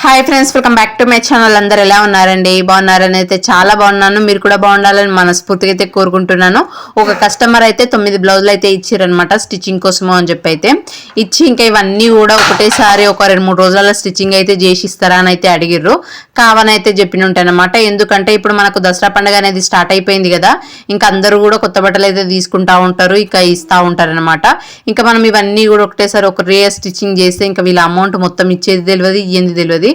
Hi friends, welcome back to my channel. అందరు ఎలా ఉన్నారండి? బాగున్నారని అయితే చాలా బాగున్నాను. మీరు కూడా బాగుండాలని మనస్ఫూర్తిగా అయితే కోరుకుంటున్నాను. ఒక కస్టమర్ అయితే 9 బ్లౌజులు అయితే ఇచ్చారనమాట స్టిచ్చింగ్ కోసము అని చెప్పి అయితే ఇచ్చి, ఇంకా ఇవన్నీ కూడా ఒకటేసారి ఒక 2-3 రోజుల స్టిచ్చింగ్ అయితే చేసి ఇస్తారా అని అయితే అడిగిర్రు. కావని అయితే చెప్పిన ఉంటానమాట. ఎందుకంటే ఇప్పుడు మనకు దసరా పండుగ అనేది స్టార్ట్ అయిపోయింది కదా, ఇంకా అందరూ కూడా కొత్త బట్టలు అయితే తీసుకుంటా ఉంటారు, ఇంకా ఇస్తూ ఉంటారనమాట. ఇంకా మనం ఇవన్నీ కూడా ఒకటేసారి ఒక రే స్టిచ్చింగ్ చేస్తే ఇంకా వీళ్ళ అమౌంట్ మొత్తం ఇచ్చేది తెలియదు, ఇయ్యేది తెలియదు.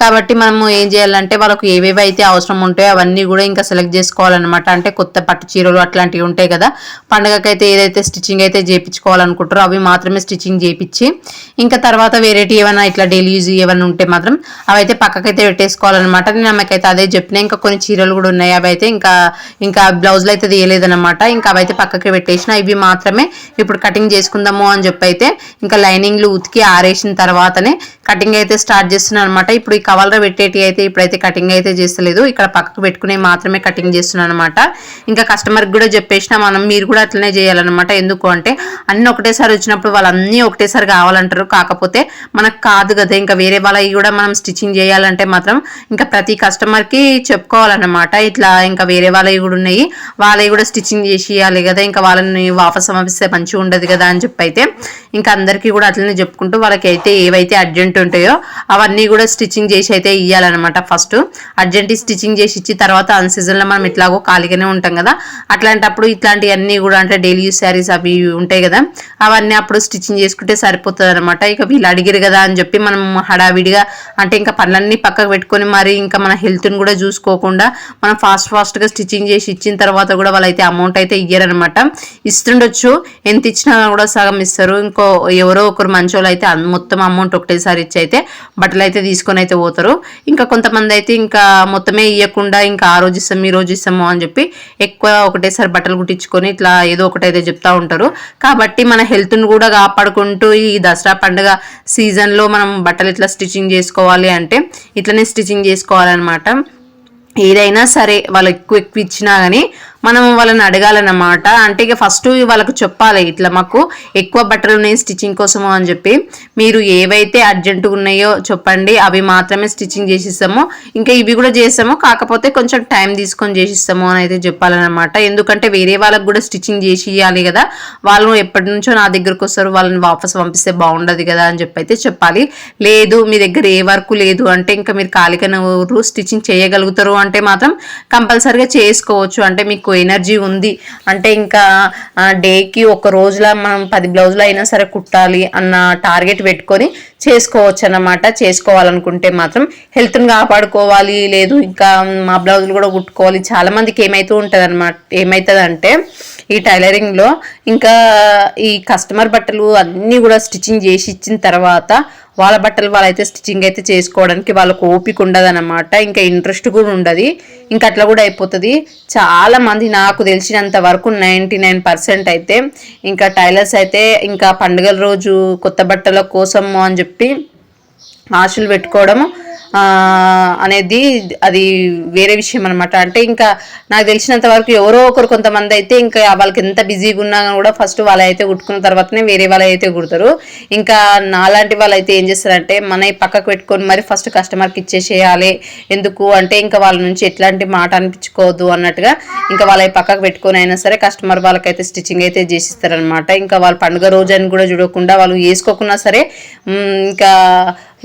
కాబట్టి మనము ఏం చేయాలంటే వాళ్ళకు ఏవేవి అయితే అవసరం ఉంటాయో అవన్నీ కూడా ఇంకా సెలెక్ట్ చేసుకోవాలన్నమాట. అంటే కొత్త పట్టు చీరలు అట్లాంటివి ఉంటాయి కదా, పండగకైతే ఏదైతే స్టిచ్చింగ్ అయితే చేయించుకోవాలనుకుంటారో అవి మాత్రమే స్టిచ్చింగ్ చేయించి, ఇంకా తర్వాత వేరేటి ఏమైనా ఇట్లా డైలీ యూజ్ ఏమైనా ఉంటే మాత్రం అవి అయితే పక్కకైతే పెట్టేసుకోవాలన్నమాట. నేను ఆమెకైతే అదే చెప్పిన. ఇంకా కొన్ని చీరలు కూడా ఉన్నాయి, అవి అయితే ఇంకా బ్లౌజులు అయితే తీయలేదన్నమాట. ఇంకా అవి అయితే పక్కకి పెట్టేసిన. ఇవి మాత్రమే ఇప్పుడు కటింగ్ చేసుకుందాము అని చెప్పి అయితే ఇంకా లైనింగ్లు ఉతికి ఆరేసిన తర్వాతనే కటింగ్ అయితే స్టార్ట్ చేస్తున్నాను అనమాట. ఇప్పుడు ఈ కవర్లో పెట్టేటి అయితే ఇప్పుడైతే కటింగ్ అయితే చేస్తలేదు, ఇక్కడ పక్కకు పెట్టుకునే మాత్రమే కటింగ్ చేస్తున్నాను అనమాట. ఇంకా కస్టమర్కి కూడా చెప్పేసిన, మీరు కూడా అట్లనే చేయాలన్నమాట. ఎందుకు అంటే అన్ని ఒకటేసారి వచ్చినప్పుడు వాళ్ళన్నీ ఒకటేసారి కావాలంటారు, కాకపోతే మనకు కాదు కదా. ఇంకా వేరే వాళ్ళకి కూడా మనం స్టిచ్చింగ్ చేయాలంటే మాత్రం ఇంకా ప్రతి కస్టమర్కి చెప్పుకోవాలన్నమాట. ఇట్లా ఇంకా వేరే వాళ్ళవి కూడా ఉన్నాయి, వాళ్ళవి కూడా స్టిచ్చింగ్ చేసి ఇవ్వాలి కదా, ఇంకా వాళ్ళని వాపస్ పంపిస్తే మంచిగా ఉండదు కదా అని చెప్పి అయితే ఇంకా అందరికీ కూడా అట్లనే చెప్పుకుంటూ వాళ్ళకి అయితే ఏవైతే అర్జెంట్ ఉంటాయో అవన్నీ కూడా స్టిచ్చింగ్ చేసి అయితే ఇవ్వాలన్నమాట. ఫస్ట్ అర్జెంట్ స్టిచ్చింగ్ చేసి ఇచ్చి తర్వాత అన్ సీజన్లో మనం ఇట్లాగో ఖాళీగానే ఉంటాం కదా, అట్లాంటప్పుడు ఇట్లాంటివన్నీ కూడా అంటే డైలీ యూస్ శారీస్ అవి ఉంటాయి కదా, అవన్నీ అప్పుడు స్టిచ్చింగ్ చేసుకుంటే సరిపోతుంది అనమాట. ఇక వీళ్ళు అడిగిరు కదా అని చెప్పి మనం హడావిడిగా అంటే ఇంకా పనులన్నీ పక్కకు పెట్టుకొని మరి ఇంకా మన హెల్త్ని కూడా చూసుకోకుండా మనం ఫాస్ట్గా స్టిచ్చింగ్ చేసి ఇచ్చిన తర్వాత కూడా వాళ్ళైతే అమౌంట్ అయితే ఇయ్యరనమాట. ఇస్తుండొచ్చు, ఎంత ఇచ్చినా కూడా సగం ఇస్తారు. ఇంకో ఎవరో ఒకరు మంచోళ్ళు అయితే మొత్తం అమౌంట్ ఒకటేసారి ఇచ్చి అయితే బట్టలు అయితే తీసుకొని అయితే పోతారు. ఇంకా కొంతమంది అయితే ఇంకా మొత్తమే ఇవ్వకుండా ఇంకా ఆ రోజు ఇస్తాం ఈ రోజు ఇస్తాము అని చెప్పి ఎక్కువ ఒకటేసారి బట్టలు కుట్టించుకొని ఇట్లా ఏదో ఒకటి అయితే చెప్తా ఉంటారు. కాబట్టి మన హెల్త్ను కూడా కాపాడుకుంటూ ఈ దసరా పండుగ సీజన్లో మనం బట్టలు ఇట్లా స్టిచ్చింగ్ చేసుకోవాలి అంటే ఇట్లనే స్టిచ్చింగ్ చేసుకోవాలన్నమాట. ఏదైనా సరే వాళ్ళు ఎక్కువ ఇచ్చినా కానీ మనం వాళ్ళని అడగాలన్నమాట. అంటే ఇక ఫస్ట్ వాళ్ళకు చెప్పాలి, ఇట్లా మాకు ఎక్కువ బట్టలు ఉన్నాయి స్టిచ్చింగ్ కోసము అని చెప్పి, మీరు ఏవైతే అర్జెంటుగా ఉన్నాయో చెప్పండి, అవి మాత్రమే స్టిచ్చింగ్ చేసిస్తాము, ఇంకా ఇవి కూడా చేస్తాము, కాకపోతే కొంచెం టైం తీసుకొని చేసిస్తాము అని అయితే చెప్పాలన్నమాట. ఎందుకంటే వేరే వాళ్ళకు కూడా స్టిచ్చింగ్ చేసి ఇవ్వాలి కదా, వాళ్ళు ఎప్పటి నుంచో నా దగ్గరకు వస్తారు, వాళ్ళని వాపస్ పంపిస్తే బాగుండదు కదా అని చెప్పి అయితే చెప్పాలి. లేదు మీ దగ్గర ఏ వర్క్ లేదు అంటే ఇంకా మీరు ఖాళీగానే స్టిచ్చింగ్ చేయగలుగుతారు అంటే మాత్రం కంపల్సరిగా చేసుకోవచ్చు. అంటే మీకు ఎనర్జీ ఉంది అంటే ఇంకా డేకి ఒక రోజులో మనం 10 బ్లౌజులు అయినా సరే కుట్టాలి అన్న టార్గెట్ పెట్టుకొని చేసుకోవచ్చు అన్నమాట. చేసుకోవాలనుకుంటే మాత్రం హెల్త్ని కాపాడుకోవాలి, లేదు ఇంకా మా బ్లౌజులు కూడా కుట్టుకోవాలి. చాలా మందికి ఏమవుతుందంటే ఈ టైలరింగ్లో ఇంకా ఈ కస్టమర్ బట్టలు అన్నీ కూడా స్టిచ్చింగ్ చేసి ఇచ్చిన తర్వాత వాళ్ళ బట్టలు వాళ్ళైతే స్టిచ్చింగ్ అయితే చేసుకోవడానికి వాళ్ళకు ఓపిక ఉండదన్నమాట, ఇంకా ఇంట్రెస్ట్ కూడా ఉండదు, ఇంకా అట్లా కూడా అయిపోతుంది. చాలా మంది నాకు తెలిసినంత వరకు 99% అయితే ఇంకా టైలర్స్ అయితే ఇంకా పండుగల రోజు కొత్త బట్టల కోసము అని చెప్పి ఆశలు పెట్టుకోవడము అనేది అది వేరే విషయం అనమాట. అంటే ఇంకా నాకు తెలిసినంత వరకు ఎవరో ఒకరు కొంతమంది అయితే ఇంకా వాళ్ళకి ఎంత బిజీగా ఉన్నా కూడా ఫస్ట్ వాళ్ళు అయితే కుట్టుకున్న తర్వాతనే వేరే వాళ్ళు అయితే కుడతారు. ఇంకా నాలాంటి వాళ్ళు అయితే ఏం చేస్తారంటే మన పక్కకు పెట్టుకొని మరి ఫస్ట్ కస్టమర్కి ఇచ్చేసేయాలి, ఎందుకు అంటే ఇంకా వాళ్ళ నుంచి ఎట్లాంటి మాట అనిపించుకోవద్దు అన్నట్టుగా ఇంకా వాళ్ళ పక్కకు పెట్టుకొని అయినా సరే కస్టమర్ వాళ్ళకైతే స్టిచ్చింగ్ అయితే చేసిస్తారనమాట. ఇంకా వాళ్ళ పండుగ రోజు అని కూడా చూడకుండా వాళ్ళు వేసుకోకున్నా సరే ఇంకా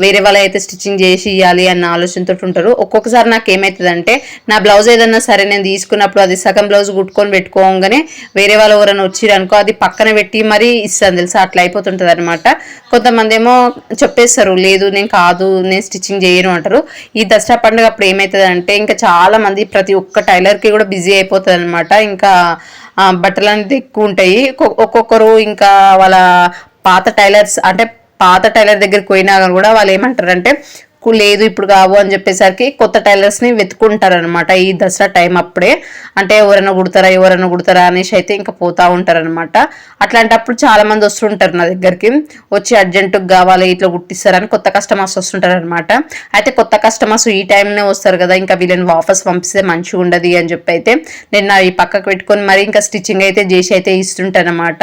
వేరే వాళ్ళు అయితే స్టిచ్చింగ్ చేసి ఇవ్వాలి అన్న ఆలోచనతో ఉంటారు. ఒక్కొక్కసారి నాకు ఏమవుతుందంటే నా బ్లౌజ్ ఏదన్నా సరే నేను తీసుకున్నప్పుడు అది సగం బ్లౌజ్ కుట్టుకొని పెట్టుకోగానే వేరే వాళ్ళు ఎవరైనా వచ్చిరనుకో అది పక్కన పెట్టి మరీ ఇస్తాను తెలుసా, అట్లా అయిపోతుంటుంది అనమాట. కొంతమంది ఏమో చెప్పేస్తారు, లేదు నేను స్టిచ్చింగ్ చేయను అంటారు. ఈ దసరా పండుగ అప్పుడు ఏమవుతుందంటే ఇంకా చాలా మంది ప్రతి ఒక్క టైలర్కి కూడా బిజీ అయిపోతుంది అనమాట. ఇంకా బట్టలు అనేది ఎక్కువ ఉంటాయి. ఒక్కొక్కరు ఇంకా వాళ్ళ పాత టైలర్ దగ్గరికి పోయినా కూడా వాళ్ళు ఏమంటారంటే లేదు ఇప్పుడు కావు అని చెప్పేసరికి కొత్త టైలర్స్ని వెతుకుంటారనమాట ఈ దసరా టైం అప్పుడే. అంటే ఎవరైనా కుడతారా అనేసి అయితే ఇంకా పోతా ఉంటారనమాట. అట్లాంటప్పుడు చాలా మంది వస్తుంటారు నా దగ్గరికి, వచ్చి అర్జెంటుగా కావాలి ఇట్లా కుట్టిస్తారని కొత్త కస్టమర్స్ వస్తుంటారనమాట. అయితే కొత్త కస్టమర్స్ ఈ టైంనే వస్తారు కదా, ఇంకా వీళ్ళని వాపస్ పంపిస్తే మంచిగా ఉండదు అని చెప్పి అయితే నేను ఈ పక్కకు పెట్టుకొని మరి ఇంకా స్టిచ్చింగ్ అయితే చేసి అయితే ఇస్తుంటానమాట.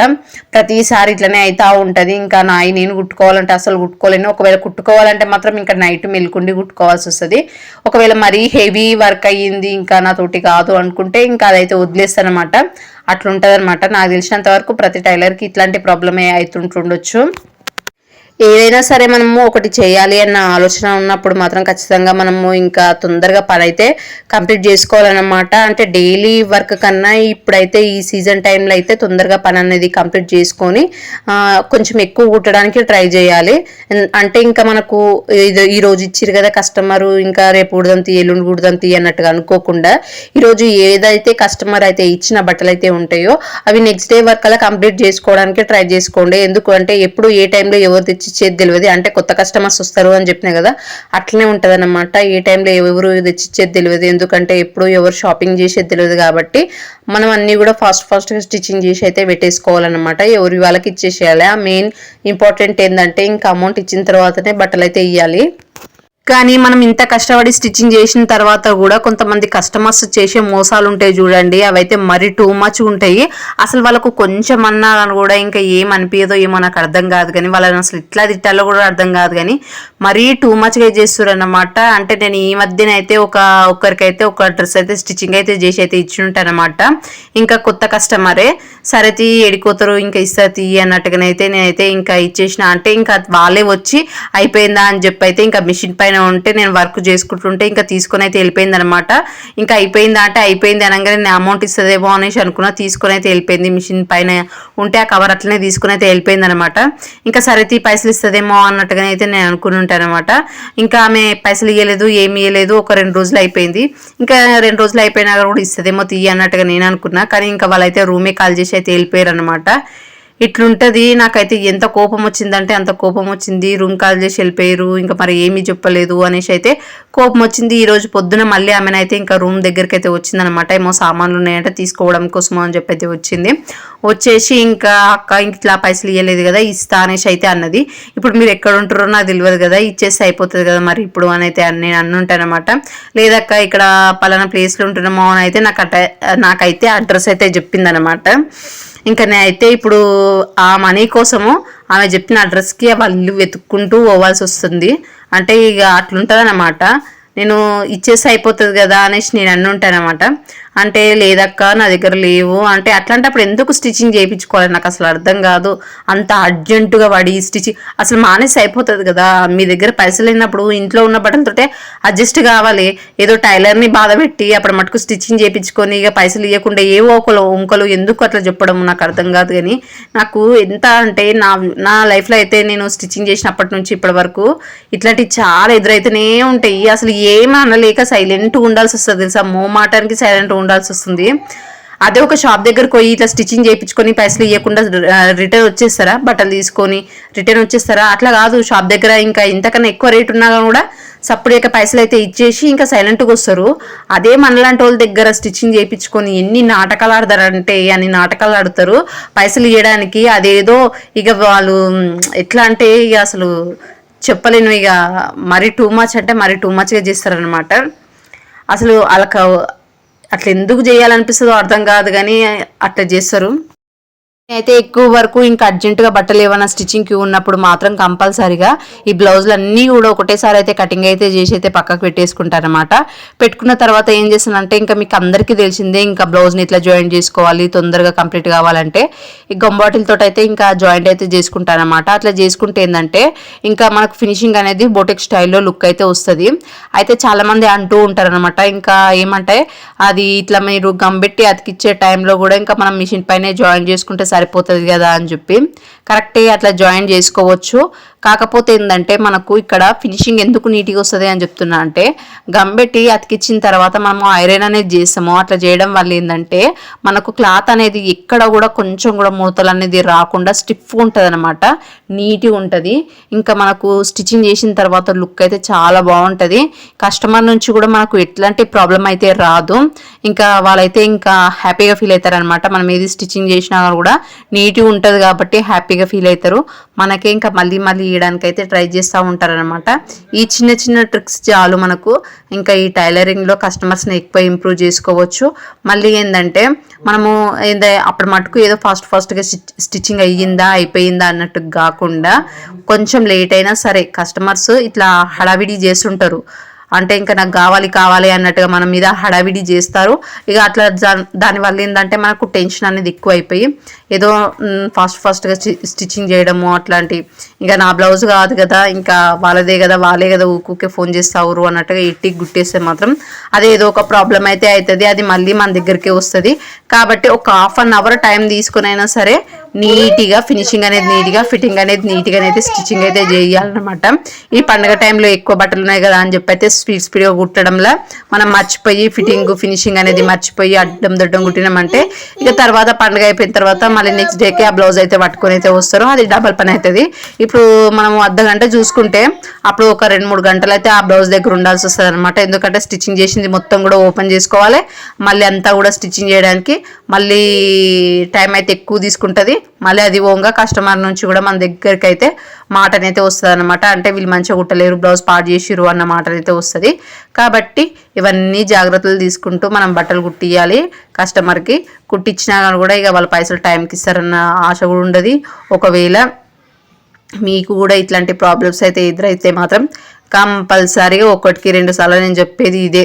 ప్రతిసారి ఇట్లనే అవుతా ఉంటుంది. ఇంకా నేను కుట్టుకోవాలంటే అసలు కుట్టుకోలేను, ఒకవేళ కుట్టుకోవాలంటే మాత్రం ఇంకా నైట్ కాబట్టి మెల్లుకుండి కుట్టుకోవాల్సి వస్తుంది. ఒకవేళ మరీ హెవీ వర్క్ అయ్యింది ఇంకా నాతోటి కాదు అనుకుంటే ఇంకా అదైతే వదిలేస్తాను అనమాట. అట్లుంటుంది అనమాట. నాకు తెలిసినంత వరకు ప్రతి టైలర్కి ఇట్లాంటి ప్రాబ్లమే అవుతుంటుండొచ్చు. ఏదైనా సరే మనము ఒకటి చేయాలి అన్న ఆలోచన ఉన్నప్పుడు మాత్రం ఖచ్చితంగా మనము ఇంకా తొందరగా పని అయితే కంప్లీట్ చేసుకోవాలన్నమాట. అంటే డైలీ వర్క్ కన్నా ఇప్పుడైతే ఈ సీజన్ టైంలో అయితే తొందరగా పని అనేది కంప్లీట్ చేసుకొని కొంచెం ఎక్కువ కుట్టడానికి ట్రై చేయాలి. అంటే ఇంకా మనకు ఈ రోజు ఇచ్చిరు కదా కస్టమరు, ఇంకా రేపు కుడదాం తీ ఎల్లుండి కుడదాం తీ అన్నట్టుగా అనుకోకుండా ఈరోజు ఏదైతే కస్టమర్ అయితే ఇచ్చిన బట్టలు అయితే ఉంటాయో అవి నెక్స్ట్ డే వర్క్ అలా కంప్లీట్ చేసుకోవడానికి ట్రై చేసుకోండి. ఎందుకు అంటే ఎప్పుడు ఏ టైంలో ఎవరు తెచ్చి ఇచ్చేది తెలియదు. అంటే కొత్త కస్టమర్స్ వస్తారు అని చెప్పినా కదా, అట్లనే ఉంటుంది అనమాట. ఏ టైంలో ఎవరు తెచ్చిచ్చేది తెలియదు, ఎందుకంటే ఎప్పుడు ఎవరు షాపింగ్ చేసేది తెలియదు. కాబట్టి మనం అన్ని కూడా ఫాస్ట్గా స్టిచ్చింగ్ చేసి అయితే పెట్టేసుకోవాలన్నమాట. ఎవరి వాళ్ళకి ఇచ్చేసేయాలి. ఆ మెయిన్ ఇంపార్టెంట్ ఏంటంటే ఇంకా అమౌంట్ ఇచ్చిన తర్వాతనే బట్టలు అయితే ఇవ్వాలి. కానీ మనం ఇంత కష్టపడి స్టిచ్చింగ్ చేసిన తర్వాత కూడా కొంతమంది కస్టమర్స్ చేసే మోసాలు ఉంటాయి చూడండి, అవైతే మరీ టూ మచ్ ఉంటాయి. అసలు వాళ్ళకు కొంచెం అన్నా కూడా ఇంకా ఏం అనిపించదో ఏమో నాకు అర్థం కాదు, కానీ వాళ్ళని అసలు ఇట్లా తిట్టాలో కూడా అర్థం కాదు, కానీ మరీ టూ మచ్గా చేస్తారు అన్నమాట. అంటే నేను ఈ మధ్యన అయితే ఒక్కరికైతే ఒక డ్రెస్ అయితే స్టిచ్చింగ్ అయితే చేసి అయితే ఇచ్చి ఉంటానమాట. ఇంకా కొత్త కస్టమరే, సరే తీ ఎడిపోతారు ఇంకా ఇస్తా తీ అన్నట్టుగానైతే నేనైతే ఇంకా ఇచ్చేసిన. అంటే ఇంకా వాళ్ళే వచ్చి అయిపోయిందా అని చెప్పి అయితే ఇంకా మిషన్ పైన ఉంటే నేను వర్క్ చేసుకుంటుంటే ఇంకా తీసుకొని అయితే వెళ్ళిపోయింది అనమాట. ఇంకా అయిపోయిందా అంటే అయిపోయింది అనగానే నేను అమౌంట్ ఇస్తుందేమో అనేసి అనుకున్నా. తీసుకొని అయితే వెళ్ళిపోయింది. మిషన్ పైన ఉంటే ఆ కవర్ అట్లనే తీసుకొని అయితే వెళ్ళిపోయింది అనమాట. ఇంకా సరే తీ పైసలు ఇస్తుందేమో అన్నట్టుగా అయితే నేను అనుకుని ఉంటాను అనమాట. ఇంకా ఆమె పైసలు ఇవ్వలేదు, ఏమి ఇవ్వలేదు. ఒక 2 రోజులు అయిపోయింది. ఇంకా 2 రోజులు అయిపోయినా కూడా ఇస్తుందేమో తీయ అన్నట్టుగా నేను అనుకున్నా. కానీ ఇంకా వాళ్ళైతే రూమే కాల్ చేసి అయితే వెళ్ళిపోయారు అనమాట. ఇట్లుంటది. నాకైతే ఎంత కోపం వచ్చిందంటే అంత కోపం వచ్చింది. రూమ్ కాల్ చేసి వెళ్ళిపోయారు, ఇంకా మరి ఏమీ చెప్పలేదు అనేసి అయితే కోపం వచ్చింది. ఈ రోజు పొద్దున మళ్ళీ ఆమెనైతే ఇంకా రూమ్ దగ్గరికి అయితే వచ్చిందనమాట. ఏమో సామాన్లు ఉన్నాయంటే తీసుకోవడం కోసమో అని చెప్పి అయితే వచ్చింది. వచ్చేసి ఇంకా అక్క ఇంక ఇట్లా పైసలు ఇవ్వలేదు కదా ఇస్తా అనేసి అయితే అన్నది. ఇప్పుడు మీరు ఎక్కడ ఉంటారో నాకు తెలియదు కదా, ఇచ్చేస్తే అయిపోతుంది కదా మరి ఇప్పుడు అని అయితే నేను అన్నుంటానమాట. లేదక్క ఇక్కడ పలానా ప్లేస్లో ఉంటున్నామో అని అయితే నాకైతే అడ్రస్ అయితే చెప్పిందనమాట. ఇంకా నేనైతే ఇప్పుడు ఆ మనీ కోసము ఆమె చెప్పిన అడ్రస్కి వాళ్ళ ఇల్లు వెతుక్కుంటూ పోవాల్సి వస్తుంది. అంటే ఇక అట్లుంటుంది అన్నమాట. నేను ఇచ్చేసి అయిపోతుంది కదా అనేసి నేను అన్నుంటానమాట. అంటే లేదక్క నా దగ్గర లేవు అంటే అట్లాంటప్పుడు ఎందుకు స్టిచ్చింగ్ చేయించుకోవాలి నాకు అసలు అర్థం కాదు. అంత అర్జెంటుగా పడి స్టిచ్చింగ్ అసలు మానేసి అయిపోతుంది కదా. మీ దగ్గర పైసలు లేనప్పుడు ఇంట్లో ఉన్న బట్టలతోటే అడ్జస్ట్ కావాలి. ఏదో టైలర్ని బాధ పెట్టి అప్పుడు మటుకు స్టిచ్చింగ్ చేయించుకొని ఇక పైసలు ఇవ్వకుండా ఏవో ఒకలు ఎందుకు అట్లా చెప్పడం నాకు అర్థం కాదు. కానీ నాకు ఎంత అంటే నా లైఫ్లో అయితే నేను స్టిచ్చింగ్ చేసినప్పటి నుంచి ఇప్పటి వరకు ఇట్లాంటివి చాలా ఎదురైతేనే ఉంటాయి. అసలు ఏమీ అనలేక సైలెంట్గా ఉండాల్సి వస్తుంది తెలుసా, మోమాటానికి సైలెంట్గా ఉండాల్సి వస్తుంది. అదే ఒక షాప్ దగ్గరకు పోయి ఇట్లా స్టిచ్చింగ్ చేయించుకొని పైసలు ఇవ్వకుండా రిటర్న్ వచ్చేస్తారా, బట్టలు తీసుకొని రిటర్న్ వచ్చేస్తారా? అట్లా కాదు. షాప్ దగ్గర ఇంకా ఇంతకన్నా ఎక్కువ రేట్ ఉన్నా కూడా సపరేట్గా పైసలు అయితే ఇచ్చేసి ఇంకా సైలెంట్గా వస్తారు. అదే మనలాంటి వాళ్ళ దగ్గర స్టిచ్చింగ్ చేయించుకొని ఎన్ని నాటకాలు ఆడతారంటే అన్ని నాటకాలు ఆడతారు పైసలు ఇవ్వడానికి. అదేదో ఇక వాళ్ళు ఎట్లా అంటే ఇక అసలు చెప్పలేను. ఇక మరీ టూ మచ్ అంటే మరీ టూ మచ్గా చేస్తారనమాట. అసలు వాళ్ళకి అట్లా ఎందుకు చేయాలనిపిస్తుందో అర్థం కాదు, కానీ అట్లా చేస్తారు. అయితే ఎక్కువ వరకు ఇంకా అర్జెంటుగా బట్టలు ఏమైనా స్టిచ్చింగ్ క్యూ ఉన్నప్పుడు మాత్రం కంపల్సరీగా ఈ బ్లౌజులు అన్నీ కూడా ఒకటేసారి అయితే కటింగ్ అయితే చేసి అయితే పక్కకు పెట్టేసుకుంటారనమాట. పెట్టుకున్న తర్వాత ఏం చేస్తానంటే ఇంకా మీకు అందరికీ తెలిసిందే ఇంకా బ్లౌజ్ని ఇట్లా జాయింట్ చేసుకోవాలి తొందరగా కంప్లీట్ కావాలంటే ఈ గంబాటిల్ తోటి అయితే ఇంకా జాయింట్ అయితే చేసుకుంటారనమాట. అట్లా చేసుకుంటే ఏంటంటే ఇంకా మనకు ఫినిషింగ్ అనేది బోటెక్ స్టైల్లో లుక్ అయితే వస్తుంది. అయితే చాలామంది అంటూ ఉంటారనమాట ఇంకా ఏమంటే అది ఇట్లా మీరు గంబెట్టి అతికిచ్చే టైంలో కూడా ఇంకా మనం మిషన్ పైనే జాయిన్ చేసుకుంటే సరిపోతుంది కదా అని చెప్పి కరెక్ట్గా అట్లా జాయిన్ చేసుకోవచ్చు. కాకపోతే ఏంటంటే మనకు ఇక్కడ ఫినిషింగ్ ఎందుకు నీట్గా వస్తుంది అని చెప్తున్నా అంటే గంబెట్టి అతికిచ్చిన తర్వాత మనము ఐరన్ అనేది చేస్తాము. అట్లా చేయడం వల్ల ఏంటంటే మనకు క్లాత్ అనేది ఎక్కడ కూడా కొంచెం కూడా ముడతలు అనేది రాకుండా స్టిఫ్గా ఉంటుంది అనమాట, నీట్గా ఉంటుంది. ఇంకా మనకు స్టిచ్చింగ్ చేసిన తర్వాత లుక్ అయితే చాలా బాగుంటుంది. కస్టమర్ నుంచి కూడా మనకు ఎట్లాంటి ప్రాబ్లం అయితే రాదు. ఇంకా వాళ్ళైతే ఇంకా హ్యాపీగా ఫీల్ అవుతారనమాట. మనం ఏది స్టిచ్చింగ్ చేసినా కూడా నీట్గా ఉంటుంది కాబట్టి హ్యాపీగా ఫీల్ అవుతారు. మనకే ఇంకా మళ్ళీ ఇవ్వడానికి అయితే ట్రై చేస్తూ ఉంటారనమాట. ఈ చిన్న చిన్న ట్రిక్స్ చాలు మనకు ఇంకా ఈ టైలరింగ్లో కస్టమర్స్ని ఎక్కువ ఇంప్రూవ్ చేసుకోవచ్చు. మళ్ళీ ఏంటంటే మనము అప్పుడు మటుకు ఏదో ఫాస్ట్గా స్టిచ్చింగ్ అయిపోయిందా అన్నట్టు కాకుండా కొంచెం లేట్ అయినా సరే కస్టమర్స్ ఇట్లా హడావిడి చేస్తుంటారు. అంటే ఇంకా నాకు కావాలి అన్నట్టుగా మన మీద హడావిడి చేస్తారు. ఇక అట్లా దానివల్ల ఏంటంటే మనకు టెన్షన్ అనేది ఎక్కువ అయిపోయి ఏదో ఫాస్ట్గా స్టిచ్చింగ్ చేయడము అట్లాంటి, ఇంకా నా బ్లౌజ్ కాదు కదా, ఇంకా వాళ్ళే కదా ఊకే ఫోన్ చేస్తావురు అన్నట్టుగా ఇట్టి గుట్టేస్తే మాత్రం అదే ఏదో ఒక ప్రాబ్లం అయితే అవుతుంది. అది మళ్ళీ మన దగ్గరికి వస్తుంది. కాబట్టి ఒక హాఫ్ అన్ అవర్ టైం తీసుకునైనా సరే నీట్గా ఫినిషింగ్ అనేది నీట్గా, ఫిట్టింగ్ అనేది నీట్గా అయితే స్టిచ్చింగ్ అయితే చేయాలన్నమాట. ఈ పండుగ టైంలో ఎక్కువ బట్టలు ఉన్నాయి కదా అని చెప్పి అయితే స్పీడ్గా కుట్టడంలో మనం మర్చిపోయి ఫినిషింగ్ అనేది మర్చిపోయి అడ్డం కుట్టినామంటే ఇక తర్వాత పండుగ అయిపోయిన తర్వాత మళ్ళీ నెక్స్ట్ డేకి ఆ బ్లౌజ్ అయితే పట్టుకొని అయితే వస్తారు. అది డబల్ పని అవుతుంది. ఇప్పుడు మనం అర్ధగంట చూసుకుంటే అప్పుడు ఒక 2-3 గంటలు అయితే ఆ బ్లౌజ్ దగ్గర ఉండాల్సి వస్తుంది అనమాట. ఎందుకంటే స్టిచ్చింగ్ చేసింది మొత్తం కూడా ఓపెన్ చేసుకోవాలి, మళ్ళీ అంతా కూడా స్టిచ్చింగ్ చేయడానికి మళ్ళీ టైం అయితే ఎక్కువ తీసుకుంటుంది. మళ్ళీ అది ఓంగా కస్టమర్ నుంచి కూడా మన దగ్గరికి అయితే మాటనైతే వస్తుంది అనమాట. అంటే వీళ్ళు మంచిగా కుట్టలేరు, బ్లౌజ్ పాడు చేసిరు అన్న మాటనైతే వస్తుంది. కాబట్టి ఇవన్నీ జాగ్రత్తలు తీసుకుంటూ మనం బట్టలు కుట్టియాలి. కస్టమర్కి కుట్టించినా కూడా ఇక వాళ్ళ పైసలు టైంకి ఇస్తారన్న ఆశ కూడా ఉండదు. ఒకవేళ మీకు కూడా ఇట్లాంటి ప్రాబ్లమ్స్ అయితే ఎదురైతే మాత్రం కంపల్సరీగా 1-2 సార్లు నేను చెప్పేది ఇదే,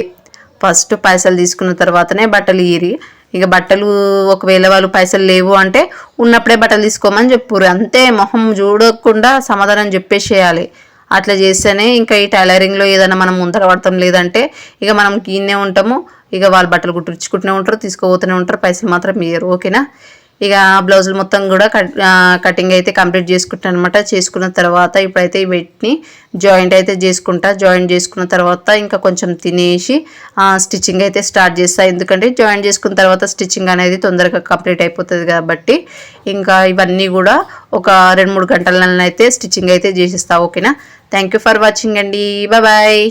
ఫస్ట్ పైసలు తీసుకున్న తర్వాతనే బట్టలు ఇయ్యి. ఇక బట్టలు ఒకవేళ వాళ్ళు పైసలు లేవు అంటే ఉన్నప్పుడే బట్టలు తీసుకోమని చెప్పురు, అంతే. మొహం చూడకుండా సమాధానం చెప్పేసేయాలి. అట్లా చేస్తేనే ఇంకా ఈ టైలరింగ్లో ఏదైనా మనం ముందర పడతాం. లేదంటే ఇక మనం గిన్నే ఉంటాము, ఇక వాళ్ళు బట్టలు కుట్టించుకుంటూనే ఉంటారు, తీసుకోబోతూనే ఉంటారు, పైసలు మాత్రం ఇయ్యరు. ఓకేనా. ఇక బ్లౌజులు మొత్తం కూడా కటింగ్ అయితే కంప్లీట్ చేసుకుంటాను అనమాట. చేసుకున్న తర్వాత ఇప్పుడైతే వీటిని జాయింట్ అయితే జాయింట్ చేసుకున్న తర్వాత ఇంకా కొంచెం తినేసి స్టిచ్చింగ్ అయితే స్టార్ట్ చేస్తాను. ఎందుకంటే జాయింట్ చేసుకున్న తర్వాత స్టిచ్చింగ్ అనేది తొందరగా కంప్లీట్ అయిపోతుంది కాబట్టి ఇంకా ఇవన్నీ కూడా ఒక 2-3 గంటలనైతే స్టిచ్చింగ్ అయితే చేసేస్తా. ఓకేనా. థ్యాంక్ యూ ఫర్ వాచింగ్ అండి. బాయ్.